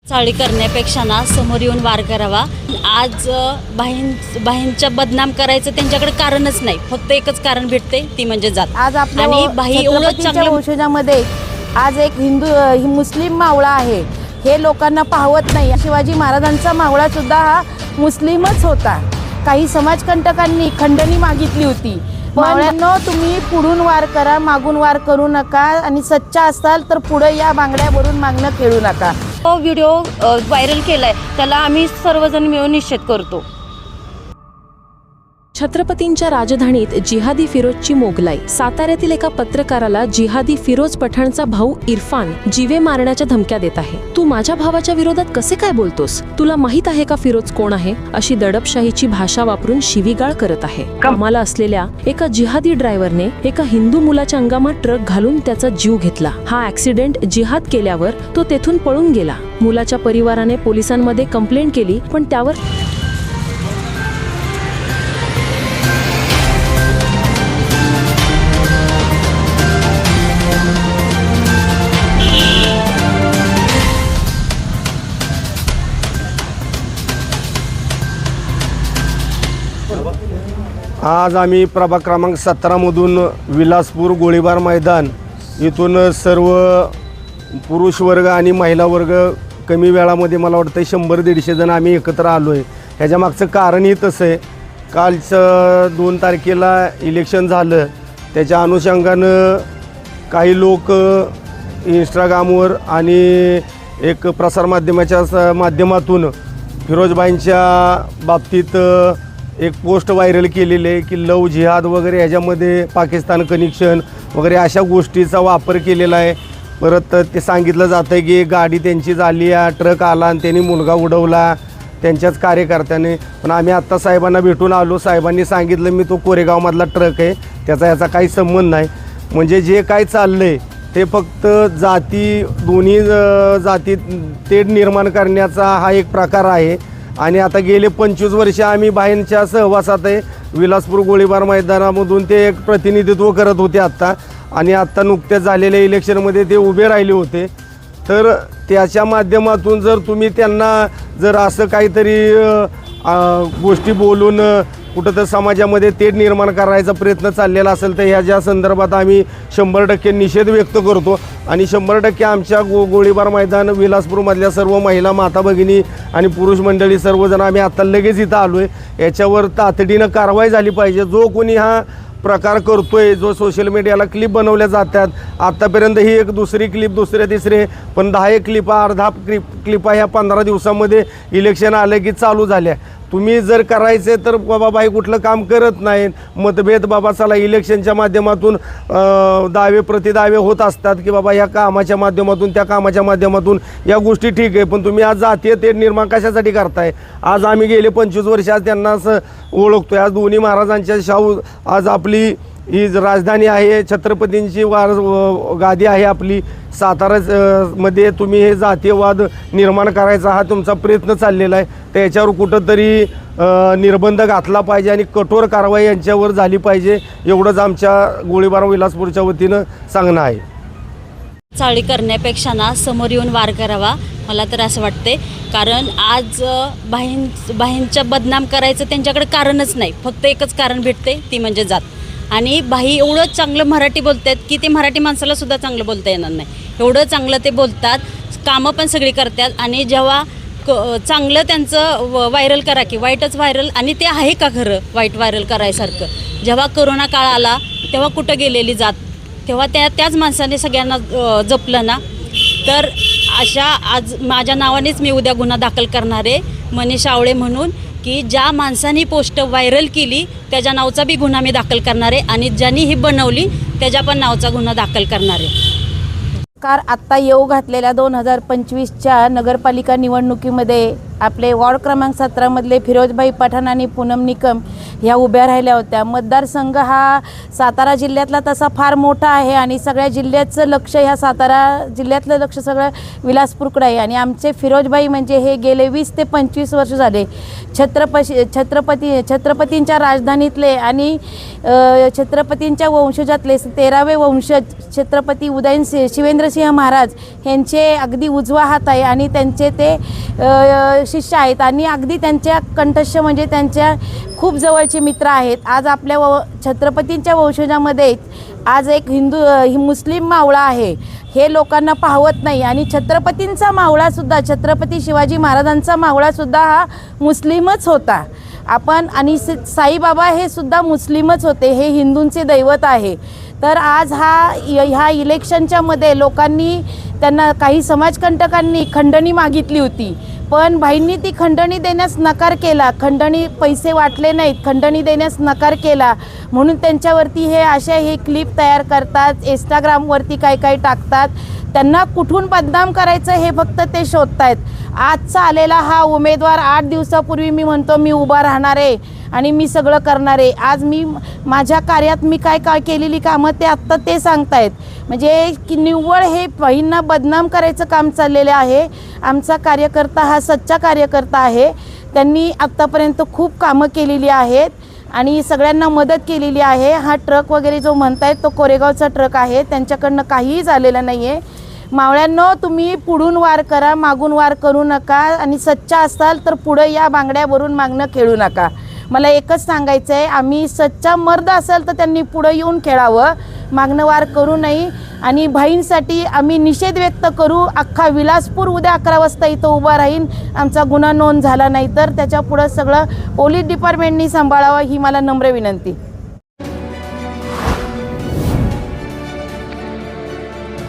चाळी करण्यापेक्षा ना समोर येऊन वार करावा। आज बाहींच्या बदनाम करायचं त्यांच्याकडे कारणच नाही, फक्त एकच कारण भेटते ती म्हणजे जात। आज आपल्या आणि बाही एवढं चांगलं वंशजामध्ये आज एक हिंदू मुस्लिम मावळा आहे, हे लोकांना पाहवत नाही। शिवाजी महाराजांचा मावळा सुद्धा हा मुस्लिमच होता। काही समाजकंटकांनी खंडणी मागितली होती। मावळ्यांनो, तुम्ही पुढून वार करा, मागून वार करू नका आणि सच्चा असाल तर पुढे या बांगड्यावरून मागणं खेळू नका। तो व्हिडिओ व्हायरल केलाय, त्याला आम्ही सर्वजण मिळून निषेध करतो। छत्रपतींच्या राजधानीत जिहादी फिरोजची मोगलाई। साताऱ्यातील एका पत्रकाराला जिहादी फिरोज पठाणचा भाऊ इरफान जीवे मारण्याच्या धमक्या देत आहे। तू माझ्या भावाच्या विरोधात कसे काय बोलतोस? तुला माहित आहे का फिरोज कोण आहे? अशी दडपशाहीची भाषा वापरून शिवीगाळ करत आहे। कामाला असलेल्या एका जिहादी ड्रायव्हरने एका हिंदू मुलाच्या अंगामात ट्रक घालून त्याचा जीव घेतला। हा ऍक्सिडेंट जिहाद केल्यावर तो तेथून पळून गेला। मुलाच्या परिवाराने पोलिसांमध्ये कंप्लेंट केली, पण त्यावर आज आम्ही प्रभाग क्रमांक 17 मधून विलासपूर गोळीबार मैदान इथून सर्व पुरुष वर्ग आणि महिला वर्ग कमी वेळामध्ये मला वाटतं 100-150 जण आम्ही एकत्र आलो आहे। ह्याच्या मागचं कारणही तसं आहे, कालचं 2 तारखेला इलेक्शन झालं, त्याच्या अनुषंगानं काही लोक इंस्टाग्रामवर आणि एक प्रसारमाध्यमाच्या माध्यमातून फिरोजबाईंच्या बाबतीत एक पोस्ट व्हायरल केलेली आहे की लव जिहाद वगैरे ह्याच्यामध्ये पाकिस्तान कनेक्शन वगैरे अशा गोष्टीचा वापर केलेला आहे। परत ते सांगितलं जातं आहे की गाडी त्यांची झाली आहे, ट्रक आला आणि त्यांनी मुलगा उडवला त्यांच्याच कार्यकर्त्याने। पण आम्ही आत्ता साहेबांना भेटून आलो, साहेबांनी सांगितलं मी तो कोरेगावमधला ट्रक आहे, त्याचा याचा काही संबंध नाही। म्हणजे जे काय चाललं आहे ते फक्त दोन्ही जाती तेढ निर्माण करण्याचा हा एक प्रकार आहे। आणि आता गेले 25 वर्ष आम्ही बाहींच्या सहवासात आहे। विलासपूर गोळीबार मैदानामधून ते एक प्रतिनिधित्व करत होते आत्ता, आणि आत्ता नुकत्याच झालेल्या इलेक्शनमध्ये ते उभे राहिले होते। तर त्याच्या माध्यमातून जर तुम्ही त्यांना जर असं काहीतरी गोष्टी बोलून कुठं तर समाजामध्ये तेढ निर्माण करायचा प्रयत्न चाललेला असेल तर ह्याच्या संदर्भात आम्ही 100% निषेध व्यक्त करतो। आणि 100% आमच्या गोळीबार मैदान विलासपूरमधल्या सर्व महिला माता भगिनी आणि पुरुष मंडळी सर्वजण आम्ही आत्ता लगेच इथं आलो आहे। याच्यावर तातडीनं कारवाई झाली पाहिजे। जो कोणी हा प्रकार करतोय, जो सोशल मीडियाला क्लिप बनवल्या जातात, आत्तापर्यंत ही एक दुसरी क्लिप, दुसरे तिसरे, पण 10 क्लिपा अर्धा क्लिपा ह्या 15 दिवसामध्ये इलेक्शन आलं की चालू झाल्या। तुम्ही जर करायचे तर बाबा बाई कुठलं काम करत नाहीत, मतभेद बाबा चला इलेक्शनच्या माध्यमातून दावे प्रतिदावे होत असतात की बाबा ह्या कामाच्या माध्यमातून त्या कामाच्या माध्यमातून या गोष्टी ठीक आहे, पण तुम्ही आज जातीय तेढ निर्माण कशासाठी करताय? आज आम्ही गेले 25 वर्ष आज त्यांना असं ओळखतोय। आज दोन्ही महाराजांच्या शाहू, आज आपली ही राजधानी आहे, छत्रपतींची गादी आहे आपली सातारा मध्ये, तुम्ही हे जातीयवाद निर्माण करायचा हा तुमचा प्रयत्न चाललेला आहे। तर याच्यावर कुठंतरी निर्बंध घातला पाहिजे आणि कठोर कारवाई यांच्यावर झाली पाहिजे, एवढंच आमच्या गोळीबार विलासपूरच्या वतीनं सांगणं आहे। चाळी करण्यापेक्षा ना समोर येऊन वार करावा, मला तर असं वाटते। कारण आज बाहींच्या बदनाम करायचं त्यांच्याकडे कारणच नाही, फक्त एकच कारण भेटते ती म्हणजे जात। आणि बाही एवढं चांगलं मराठी बोलतात की ते मराठी माणसाला सुद्धा चांगलं बोलता येणार नाही, एवढं चांगलं ते बोलतात, कामं पण सगळी करतात। आणि जेव्हा चांगलं त्यांचं व्हायरल करा की वाईटच व्हायरल, आणि ते आहे का खरं वाईट व्हायरल करायसारखं? जेव्हा कोरोना काळ आला तेव्हा कुठं गेलेली जात, तेव्हा त्याच माणसाने सगळ्यांना जपलं ना। तर अशा आज माझ्या नावानेच मी उद्या गुन्हा दाखल करणार आहे, मनीष आवळे म्हणून, की ज्या माणसाने पोस्ट व्हायरल केली त्याच्या नावाचा बी गुन्हा मी दाखल करणार आहे, आणि ज्यांनी ही बनवली त्याच्या पण नावाचा गुन्हा दाखल करणार आहे। आत्ता येऊ घातलेल्या 2025च्या नगरपालिका निवडणुकीमध्ये आपले वॉर्ड क्रमांक 17मधले फिरोजबाई पठाण आणि पूनम निकम ह्या उभ्या राहिल्या होत्या. मतदारसंघ हा सातारा जिल्ह्यातला तसा फार मोठा आहे आणि सगळ्या जिल्ह्याचं लक्ष ह्या सातारा जिल्ह्यातलं लक्ष सगळं विलासपूरकडे आहे. आणि आमचे फिरोजबाई म्हणजे हे गेले 20 ते 25 वर्ष झाले छत्रपतींच्या राजधानीतले आणि छत्रपतींच्या वंशजातले 13वे वंशज छत्रपती शिवेंद्रसिंह महाराज यांचे अगदी उजवा हात आहे आणि त्यांचे ते शिष्य आहेत आणि अगदी त्यांच्या कंठस्थ म्हणजे त्यांच्या खूप जवळचे मित्र आहेत. आज आपल्या छत्रपतींच्या वंशजामध्ये आज एक मुस्लिम मावळा आहे. हे लोकांना पाहवत नाही आणि छत्रपतींचा मावळासुद्धा छत्रपती शिवाजी महाराजांचा मावळासुद्धा हा मुस्लिमच होता. आपण आणि साईबाबा हे सुद्धा मुस्लिमच होते. हे हिंदूंचे दैवत आहे. तर आज ह्या इलेक्शनच्या मध्ये लोकांनी त्यांना काही समाजकंटकांनी खंडणी मागितली होती, पण भाईंनी ती खंडणी देण्यास नकार केला. खंडणी पैसे वाटले नाहीत, खंडणी देण्यास नकार केला. म्हणून त्यांच्यावरती हे क्लिप तयार करतात, इंस्टाग्रामवरती काय टाकतात. त्यांना कुठून बदनाम करायचं हे फक्त ते शोधतायत. आजचा आलेला हा उमेदवार 8 दिवसापूर्वी मी म्हणतो मी उभा राहणार आहे आणि मी सगळं करणार आहे. आज मी माझ्या कार्यात मी काय केलेली कामं ते आत्ता ते सांगतायत. म्हणजे की निव्वळ हे बहींना बदनाम करायचं काम चाललेलं आहे. आमचा कार्यकर्ता हा सच्चा कार्यकर्ता आहे. त्यांनी आत्तापर्यंत खूप कामं केलेली आहेत आणि सगळ्यांना मदत केलेली आहे. हा ट्रक वगैरे जो म्हणतायत तो कोरेगावचा ट्रक आहे. त्यांच्याकडनं काहीही झालेलं नाही आहे. मावळ्यांनो, तुम्ही पुढून वार करा, मागून वार करू नका आणि सच्चा असाल तर पुढं या बांगड्यावरून मागणं खेळू नका. मला एकच सांगायचं आहे, आम्ही सच्चा मर्द असेल तर त्यांनी पुढं येऊन खेळावं, मागणं वार करू नये. आणि भाईंसाठी आम्ही निषेध व्यक्त करू. अख्खा विलासपूर उद्या 11 वाजता इथं उभा राहीन. आमचा गुन्हा नोंद झाला नाही तर त्याच्या पुढं सगळं पोलीस डिपार्टमेंटनी सांभाळावं ही मला नम्र विनंती.